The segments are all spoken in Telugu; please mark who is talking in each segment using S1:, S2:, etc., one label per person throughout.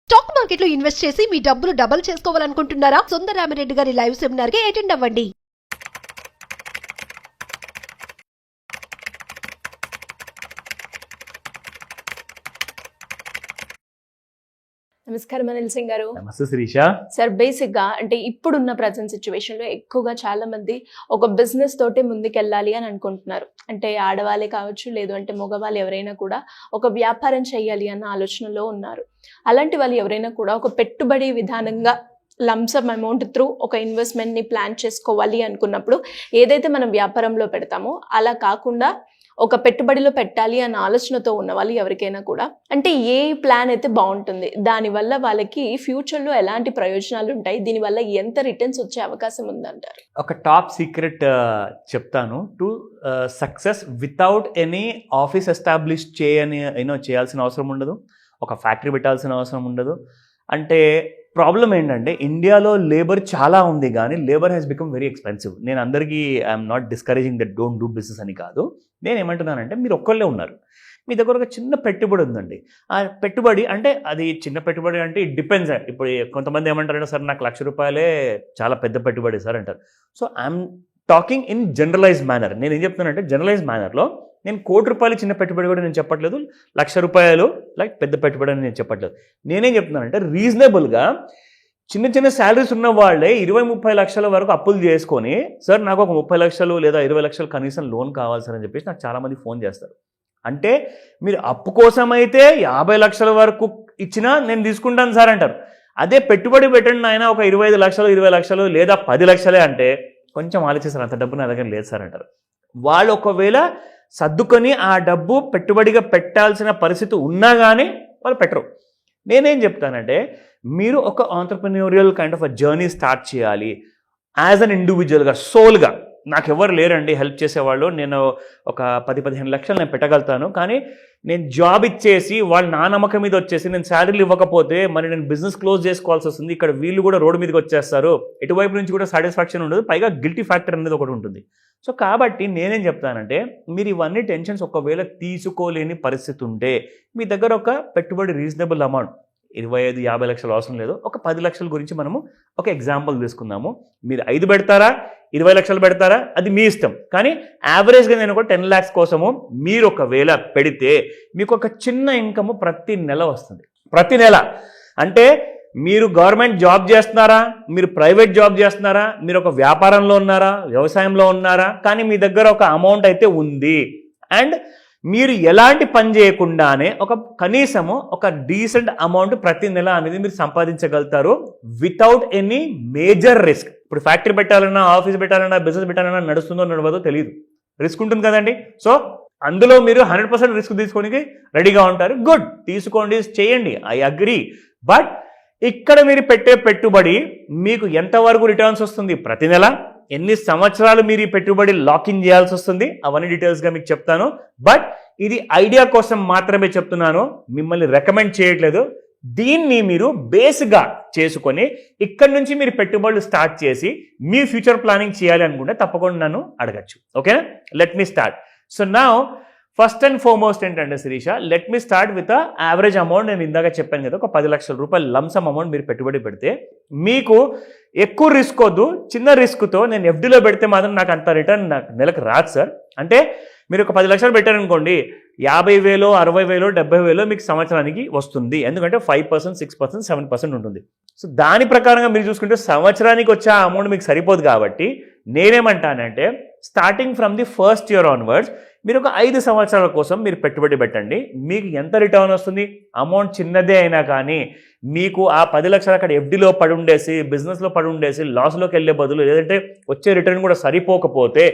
S1: స్టాక్ మార్కెట్ లో ఇన్వెస్ట్ చేసి మీ డబ్బులు డబుల్ చేసుకోవాలనుకుంటున్నారా? సుందరరామిరెడ్డి గారి లైవ్ సెమినార్ కి అటెండ్ అవ్వండి.
S2: నమస్కారం అనిల్ సింగ్ గారు.
S3: నమస్తే శిరీష.
S2: సార్, బేసిక్ గా అంటే ఇప్పుడున్న ప్రజెంట్ సిచ్యువేషన్ లో ఎక్కువగా చాలా మంది ఒక బిజినెస్ తోటే ముందుకెళ్ళాలి అని అనుకుంటున్నారు. అంటే ఆడవాళ్ళే కావచ్చు, లేదు అంటే మగవాళ్ళు ఎవరైనా కూడా ఒక వ్యాపారం చేయాలి అన్న ఆలోచనలో ఉన్నారు. అలాంటి వాళ్ళు ఎవరైనా కూడా ఒక పెట్టుబడి విధానంగా లంసమ్ అమౌంట్ త్రూ ఒక ఇన్వెస్ట్మెంట్ ని ప్లాన్ చేసుకోవాలి అనుకున్నప్పుడు ఏదైతే మనం వ్యాపారంలో పెడతామో అలా కాకుండా ఒక పెట్టుబడిలో పెట్టాలి అన్న ఆలోచనతో ఉన్న వాళ్ళు ఎవరికైనా కూడా అంటే ఏ ప్లాన్ అయితే బాగుంటుంది, దానివల్ల వాళ్ళకి ఫ్యూచర్లో ఎలాంటి ప్రయోజనాలు ఉంటాయి, దీనివల్ల ఎంత రిటర్న్స్ వచ్చే అవకాశం ఉందంటారు?
S3: ఒక టాప్ సీక్రెట్ చెప్తాను. To success without any office establish చేయాల్సిన అవసరం ఉండదు, ఒక ఫ్యాక్టరీ పెట్టాల్సిన అవసరం ఉండదు. అంటే ప్రాబ్లం ఏంటంటే ఇండియాలో లేబర్ చాలా ఉంది, కానీ labour has become very expensive. నేను అందరికీ I'm not discouraging that don't do business అని కాదు. నేను ఏమంటున్నానంటే మీరు ఒక్కళ్ళే ఉన్నారు, మీ దగ్గర ఒక చిన్న పెట్టుబడి ఉందండి. ఆ పెట్టుబడి అంటే అది చిన్న పెట్టుబడి అంటే ఇట్ డిపెండ్స్. ఇప్పుడు కొంతమంది ఏమంటారంటే సార్ నాకు ₹1,00,000 చాలా పెద్ద పెట్టుబడి సార్ అంటారు. So I'm talking in generalize manner. నేను ఏం చెప్తున్నానంటే జనరలైజ్ మేనర్లో నేను ₹1,00,00,000 చిన్న పెట్టుబడి కూడా నేను చెప్పట్లేదు, ₹1,00,000 లైక్ పెద్ద పెట్టుబడి అని నేను చెప్పట్లేదు. నేనేం చెప్తున్నానంటే రీజనబుల్గా చిన్న చిన్న శాలరీస్ ఉన్న వాళ్ళే 20-30 లక్షల వరకు అప్పులు చేసుకొని సార్ నాకు ఒక 30 లక్షలు లేదా 20 లక్షలు కనీసం లోన్ కావాలి సార్ అని చెప్పేసి నాకు చాలామంది ఫోన్ చేస్తారు. అంటే మీరు అప్పు కోసం అయితే 50 లక్షల వరకు ఇచ్చినా నేను తీసుకుంటాను సార్ అంటారు. అదే పెట్టుబడి పెట్టండి ఆయన ఒక 25 లక్షలు 20 లక్షలు లేదా 10 లక్షలే అంటే కొంచెం ఆలోచిస్తారు, అంత డబ్బు నా దగ్గర లేదు సార్ అంటారు. వాళ్ళు ఒకవేళ సర్దుకొని ఆ డబ్బు పెట్టుబడిగా పెట్టాల్సిన పరిస్థితి ఉన్నా కానీ వాళ్ళు పెట్టరు. నేనేం చెప్తానంటే మీరు ఒక ఆంటర్ప్రెన్యూరియల్ kind of a journey start చేయాలి యాజ్ అన్ ఇండివిజువల్గా, సోల్గా. నాకు ఎవరు లేరండి హెల్ప్ చేసేవాళ్ళు, నేను ఒక 10-15 లక్షలు నేను పెట్టగలుగుతాను, కానీ నేను జాబ్ ఇచ్చేసి వాళ్ళు నా నమ్మకం మీద వచ్చేసి నేను శాలరీలు ఇవ్వకపోతే మరి నేను బిజినెస్ క్లోజ్ చేసుకోవాల్సి వస్తుంది. ఇక్కడ వీళ్ళు కూడా రోడ్డు మీదకి వచ్చేస్తారు, ఎటువైపు నుంచి కూడా సాటిస్ఫాక్షన్ ఉండదు, పైగా గిల్టీ ఫ్యాక్టర్ అనేది ఒకటి ఉంటుంది. సో కాబట్టి నేనేం చెప్తానంటే మీరు ఇవన్నీ టెన్షన్స్ ఒకవేళ తీసుకోలేని పరిస్థితి ఉంటే మీ దగ్గర ఒక పెట్టుబడి రీజనబుల్ అమౌంట్ 25-50 లక్షలు అవసరం లేదు, ఒక 10 లక్షల గురించి మనము ఒక ఎగ్జాంపుల్ తీసుకుందాము. మీరు 5 పెడతారా 20 లక్షలు పెడతారా అది మీ ఇష్టం, కానీ యావరేజ్గా నేను ఒక 10 lakhs కోసము మీరు ఒకవేళ పెడితే మీకు ఒక చిన్న ఇన్కమ్ ప్రతి నెల వస్తుంది. ప్రతి నెల అంటే మీరు గవర్నమెంట్ జాబ్ చేస్తున్నారా, మీరు ప్రైవేట్ జాబ్ చేస్తున్నారా, మీరు ఒక వ్యాపారంలో ఉన్నారా, వ్యవసాయంలో ఉన్నారా, కానీ మీ దగ్గర ఒక అమౌంట్ అయితే ఉంది అండ్ మీరు ఎలాంటి పని చేయకుండానే ఒక కనీసము ఒక డీసెంట్ అమౌంట్ ప్రతి నెల అనేది మీరు సంపాదించగలుగుతారు వితౌట్ ఎనీ మేజర్ రిస్క్. ఇప్పుడు ఫ్యాక్టరీ పెట్టాలన్నా, ఆఫీస్ పెట్టాలన్నా, బిజినెస్ పెట్టాలన్నా నడుస్తుందో నడవదో తెలియదు, రిస్క్ ఉంటుంది కదండి. సో అందులో మీరు 100% రిస్క్ తీసుకోవడానికి రెడీగా ఉంటారు. గుడ్, తీసుకోండి, చేయండి, ఐ అగ్రీ. బట్ ఇక్కడ మీరు పెట్టే పెట్టుబడి మీకు ఎంతవరకు రిటర్న్స్ వస్తుంది ప్రతి నెల, ఎన్ని సంవత్సరాలు మీరు ఈ పెట్టుబడి లాకిన్ చేయాల్సి వస్తుంది, అవన్నీ డీటెయిల్స్గా మీకు చెప్తాను. బట్ ఇది ఐడియా కోసం మాత్రమే చెప్తున్నాను, మిమ్మల్ని రికమెండ్ చేయట్లేదు. దీన్ని మీరు బేస్గా చేసుకొని ఇక్కడి నుంచి మీరు పెట్టుబడులు స్టార్ట్ చేసి మీ ఫ్యూచర్ ప్లానింగ్ చేయాలి అనుకుంటే తప్పకుండా నన్ను అడగచ్చు. ఓకేనా? Let me start. So now first and foremost ఏంటంటే Sirisha, let me start with average amount. నేను ఇందాక చెప్పాను కదా, ఒక 10 లక్షల రూపాయలు లంసమ్ అమౌంట్ మీరు పెట్టుబడి పెడితే మీకు ఎక్కువ రిస్క్ వద్దు, చిన్న రిస్క్తో నేను ఎఫ్డీలో పెడితే మాత్రం నాకు అంత రిటర్న్ నాకు నెలకు రాదు సార్. అంటే మీరు ఒక 10 లక్షలు పెట్టారనుకోండి, 50,000, 60,000, 70,000 మీకు సంవత్సరానికి వస్తుంది. ఎందుకంటే 5%, 6%, 7% ఉంటుంది. సో దాని ప్రకారంగా మీరు చూసుకుంటే సంవత్సరానికి వచ్చే ఆ అమౌంట్ మీకు సరిపోదు. కాబట్టి నేనేమంటానంటే starting from the first year onwards మీరు ఒక 5 సంవత్సరాల కోసం మీరు పెట్టుబడి పెట్టండి. మీకు ఎంత రిటర్న్ వస్తుంది, అమౌంట్ చిన్నదే అయినా కానీ మీకు ఆ 10 లక్షలు అక్కడ ఎఫ్డీలో పడి ఉండేసి, బిజినెస్లో పడి ఉండేసి లాస్లోకి వెళ్ళే బదులు, లేదంటే వచ్చే రిటర్న్ కూడా సరిపోకపోతే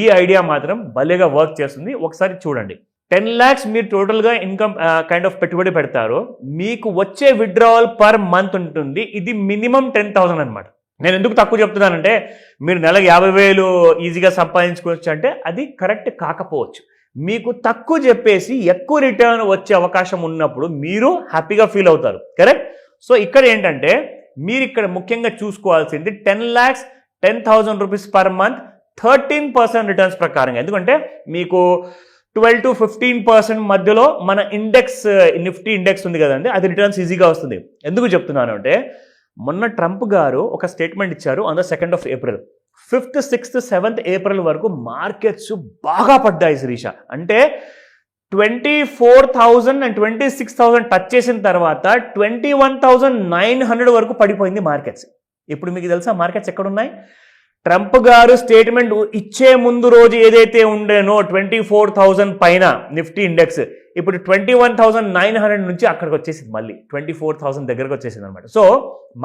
S3: ఈ ఐడియా మాత్రం భలేగా వర్క్ చేస్తుంది. ఒకసారి చూడండి. 10 lakhs మీరు టోటల్గా ఇన్కమ్ కైండ్ ఆఫ్ పెట్టుబడి పెడతారు, మీకు వచ్చే విత్డ్రావల్ పర్ మంత్ ఉంటుంది. ఇది మినిమం 10,000 అనమాట. నేను ఎందుకు తక్కువ చెప్తున్నానంటే మీరు నెలకు 50,000 ఈజీగా సంపాదించుకోవచ్చు అంటే అది కరెక్ట్ కాకపోవచ్చు. మీకు తక్కువ చెప్పేసి ఎక్కువ రిటర్న్ వచ్చే అవకాశం ఉన్నప్పుడు మీరు హ్యాపీగా ఫీల్ అవుతారు. కరెక్ట్? సో ఇక్కడ ఏంటంటే మీరు ఇక్కడ ముఖ్యంగా చూసుకోవాల్సింది 10 lakhs 10,000 rupees per month 13% returns ప్రకారంగా. ఎందుకంటే మీకు 12 to 15% మధ్యలో మన ఇండెక్స్ నిఫ్టీ ఇండెక్స్ ఉంది కదండి, అది రిటర్న్స్ ఈజీగా వస్తుంది. ఎందుకు చెప్తున్నాను అంటే మొన్న ట్రంప్ గారు ఒక స్టేట్మెంట్ ఇచ్చారు on the 2nd of April. 5th, 6th, 7th April వరకు మార్కెట్స్ బాగా పడ్డాయి శిరీష. అంటే 24,000 and 26,000 టచ్ చేసిన తర్వాత 21,900 వరకు పడిపోయింది మార్కెట్స్. ఇప్పుడు మీకు తెలుసా మార్కెట్స్ ఎక్కడున్నాయి? ట్రంప్ గారు స్టేట్మెంట్ ఇచ్చే ముందు రోజు ఏదైతే ఉండేనో 24,000 పైన నిఫ్టీ ఇండెక్స్, ఇప్పుడు 21,900 నుంచి అక్కడికి వచ్చేసింది, మళ్ళీ 24,000 దగ్గరకు వచ్చేసింది అనమాట. సో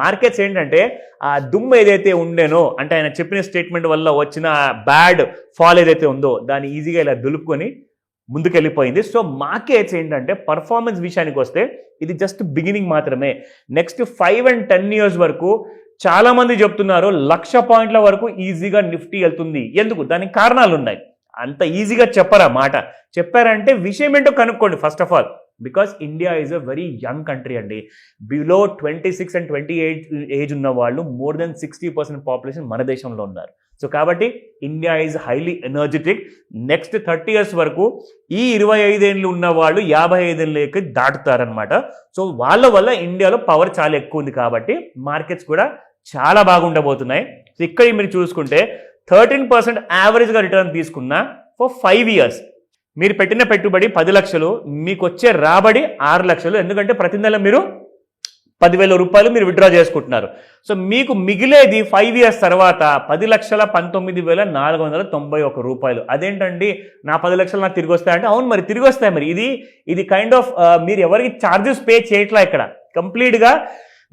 S3: మార్కెట్స్ ఏంటంటే ఆ దుమ్ము ఏదైతే ఉండేనో, అంటే ఆయన చెప్పిన స్టేట్మెంట్ వల్ల వచ్చిన బ్యాడ్ ఫాల్ ఏదైతే ఉందో దాన్ని ఈజీగా ఇలా దులుపుకొని ముందుకెళ్ళిపోయింది. సో మార్కెట్స్ ఏంటంటే పర్ఫార్మెన్స్ విషయానికి వస్తే ఇది జస్ట్ బిగినింగ్ మాత్రమే. నెక్స్ట్ 5 and 10 years వరకు చాలా మంది చెప్తున్నారు 1,00,000 పాయింట్ల వరకు ఈజీగా నిఫ్టీ వెళ్తుంది. ఎందుకు? దానికి కారణాలు ఉన్నాయి. అంత ఈజీగా చెప్పరా మాట, చెప్పారంటే విషయం ఏంటో కనుక్కోండి first of all. Because India is a very young country అండి. బిలో 26 and 28 ఏజ్ ఉన్న వాళ్ళు మోర్ దెన్ 60% పాపులేషన్ మన దేశంలో ఉన్నారు. సో కాబట్టి India is highly energetic. Next 30 years వరకు ఈ 25 ఏళ్ళు ఉన్న వాళ్ళు 55 ఏళ్ళకి దాటుతారనమాట. సో వాళ్ళ వల్ల ఇండియాలో పవర్ చాలా ఎక్కువ ఉంది కాబట్టి మార్కెట్స్ కూడా చాలా బాగుండబోతున్నాయి. సో ఇక్కడ మీరు చూసుకుంటే 13% యావరేజ్గా రిటర్న్ తీసుకున్నా ఫర్ 5 years. మీరు పెట్టిన పెట్టుబడి 10 లక్షలు, మీకు వచ్చే రాబడి 6 లక్షలు. ఎందుకంటే ప్రతి నెల మీరు 10,000 రూపాయలు మీరు విత్డ్రా చేసుకుంటున్నారు. సో మీకు మిగిలేది 5 years తర్వాత 10,19,491 రూపాయలు. అదేంటండి నా 10 లక్షలు నాకు తిరిగి వస్తాయంటే, అవును మరి తిరిగి వస్తాయి. మరి ఇది కైండ్ ఆఫ్ మీరు ఎవరికి ఛార్జెస్ పే చేయట్లా. ఇక్కడ కంప్లీట్గా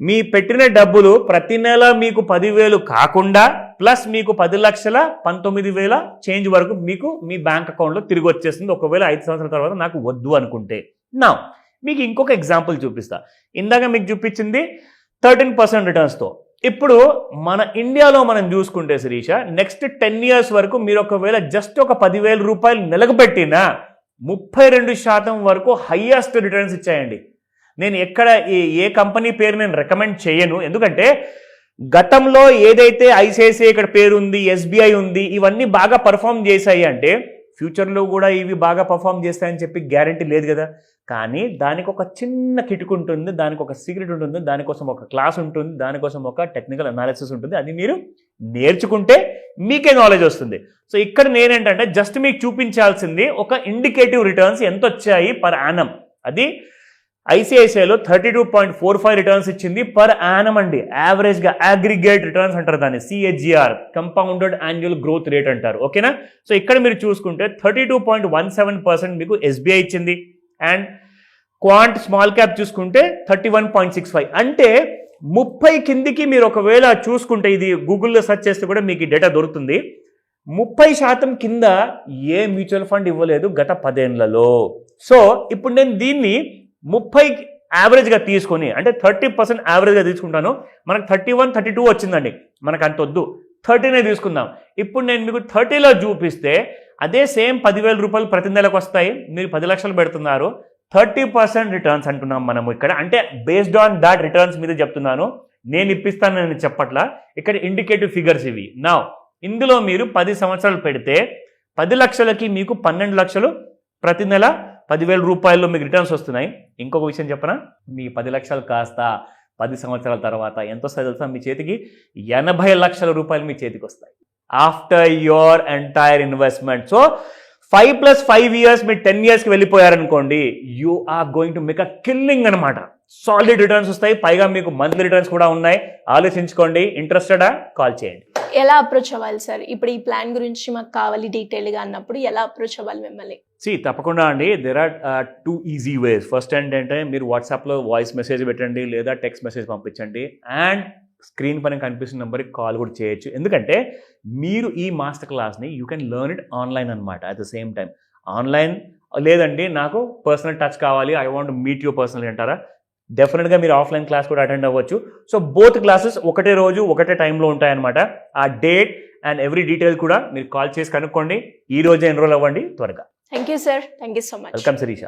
S3: మీ పెట్టిన డబ్బులు ప్రతి నెల మీకు 10,000 కాకుండా ప్లస్ మీకు 10,19,000 చేంజ్ వరకు మీకు మీ బ్యాంక్ అకౌంట్లో తిరిగి వచ్చేస్తుంది. ఒకవేళ 5 సంవత్సరాల తర్వాత నాకు వద్దు అనుకుంటే. నా మీకు ఇంకొక ఎగ్జాంపుల్ చూపిస్తా. ఇందాక మీకు చూపించింది 13% రిటర్న్స్తో. ఇప్పుడు మన ఇండియాలో మనం చూసుకుంటే శిరీష, నెక్స్ట్ 10 years వరకు మీరు ఒకవేళ జస్ట్ ఒక 10,000 రూపాయలు నెలకు పెట్టినా 32% వరకు హైయెస్ట్ రిటర్న్స్ ఇచ్చాయండి. నేను ఎక్కడ ఏ కంపెనీ పేరు నేను రికమెండ్ చేయను. ఎందుకంటే గతంలో ఏదైతే ఐసిఐసిఐ ఇక్కడ పేరు ఉంది, ఎస్బీఐ ఉంది, ఇవన్నీ బాగా పర్ఫామ్ చేశాయి అంటే ఫ్యూచర్లో కూడా ఇవి బాగా పర్ఫామ్ చేస్తాయని చెప్పి గ్యారంటీ లేదు కదా. కానీ దానికి ఒక చిన్న కిటుకు ఉంటుంది, దానికి ఒక సీక్రెట్ ఉంటుంది, దానికోసం ఒక క్లాస్ ఉంటుంది, దానికోసం ఒక టెక్నికల్ అనాలిసిస్ ఉంటుంది. అది మీరు నేర్చుకుంటే మీకే నాలెడ్జ్ వస్తుంది. సో ఇక్కడ నేనేంటంటే జస్ట్ మీకు చూపించాల్సింది ఒక ఇండికేటివ్ రిటర్న్స్ ఎంత వచ్చాయి పర్ యానం. అది ఐసిఐసిఐలో 32.45 రిటర్న్స్ ఇచ్చింది పర్ యానం అండి. యావరేజ్గా అగ్రిగేట్ రిటర్న్స్ అంటారు దాన్ని, సిహెచ్జిఆర్, కంపౌండెడ్ యాన్యువల్ గ్రోత్ రేట్ అంటారు. ఓకేనా. సో ఇక్కడ మీరు చూసుకుంటే 32.17% మీకు ఎస్బీఐ ఇచ్చింది. అండ్ క్వాంట్ స్మాల్ క్యాప్ చూసుకుంటే 31.65. అంటే 30 కిందికి మీరు ఒకవేళ చూసుకుంటే, ఇది గూగుల్లో సెర్చ్ చేస్తే కూడా మీకు ఈ డేటా దొరుకుతుంది, 30% కింద ఏ మ్యూచువల్ ఫండ్ ఇవ్వలేదు గత 10 ఏళ్లలో. సో ఇప్పుడు నేను దీన్ని 30 యావరేజ్గా తీసుకొని, అంటే 30% యావరేజ్గా తీసుకుంటాను. మనకు 31, 32 వచ్చిందండి, మనకు అంత వద్దు, 30నే తీసుకుందాం. ఇప్పుడు నేను మీకు 30లో చూపిస్తే అదే సేమ్ 10,000 రూపాయలు ప్రతి నెలకు వస్తాయి. మీరు 10 లక్షలు పెడుతున్నారు, 30% రిటర్న్స్ అంటున్నాం మనము ఇక్కడ. అంటే బేస్డ్ ఆన్ దాట్ రిటర్న్స్ మీద చెప్తున్నాను, నేను ఇప్పిస్తాను నేను చెప్పట్లా. ఇక్కడ ఇండికేటివ్ ఫిగర్స్ ఇవి. నా ఇందులో మీరు 10 సంవత్సరాలు పెడితే 10 లక్షలకి మీకు 12 లక్షలు ప్రతి నెల 10,000 రూపాయల్లో మీకు రిటర్న్స్ వస్తున్నాయి. ఇంకొక విషయం చెప్పనా, మీ 10 లక్షలు కాస్త 10 సంవత్సరాల తర్వాత ఎంత వస్తాయి తెలుసా? మీ చేతికి 80 లక్షల రూపాయలు మీ చేతికి వస్తాయి after your entire investment. So 5 + 5 years మీరు 10 yearsకి వెళ్ళిపోయారనుకోండి, you are going to make a killing అనమాట. సాలిడ్ రిటర్న్స్ వస్తాయి, పైగా మీకు మంత్లీ రిటర్న్స్ కూడా ఉన్నాయి. ఆలోచించుకోండి. ఇంట్రెస్టెడా? కాల్ చేయండి.
S2: ఎలా అప్రోచ్ అవ్వాలి సార్? ఇప్పుడు ఈ ప్లాన్ గురించి మాకు కావాలి డీటెయిల్గా అన్నప్పుడు ఎలా అప్రోచ్ అవ్వాలి మిమ్మల్ని?
S3: తప్పకుండా అండి. There are 2 easy ways. First ఏంటంటే మీరు వాట్సాప్లో వాయిస్ మెసేజ్ పెట్టండి లేదా టెక్స్ట్ మెసేజ్ పంపించండి. అండ్ స్క్రీన్ పైన కనిపిస్తున్న నెంబర్కి కాల్ కూడా చేయొచ్చు. ఎందుకంటే మీరు ఈ మాస్టర్ క్లాస్ని you can learn it online అనమాట. At the same time online లేదండి, నాకు పర్సనల్ టచ్ కావాలి, I want meet you personal అంటారా, డెఫినెట్గా మీరు ఆఫ్లైన్ క్లాస్ కూడా అటెండ్ అవ్వచ్చు. సో బోత్ క్లాసెస్ ఒకటే రోజు ఒకటే టైంలో ఉంటాయన్నమాట. ఆ డేట్ అండ్ ఎవ్రీ డీటెయిల్ కూడా మీరు కాల్ చేసి కనుక్కోండి. ఈ రోజే ఎన్రోల్ అవ్వండి త్వరగా.
S2: Thank you sir. Thank you so much.
S3: Welcome Sirisha.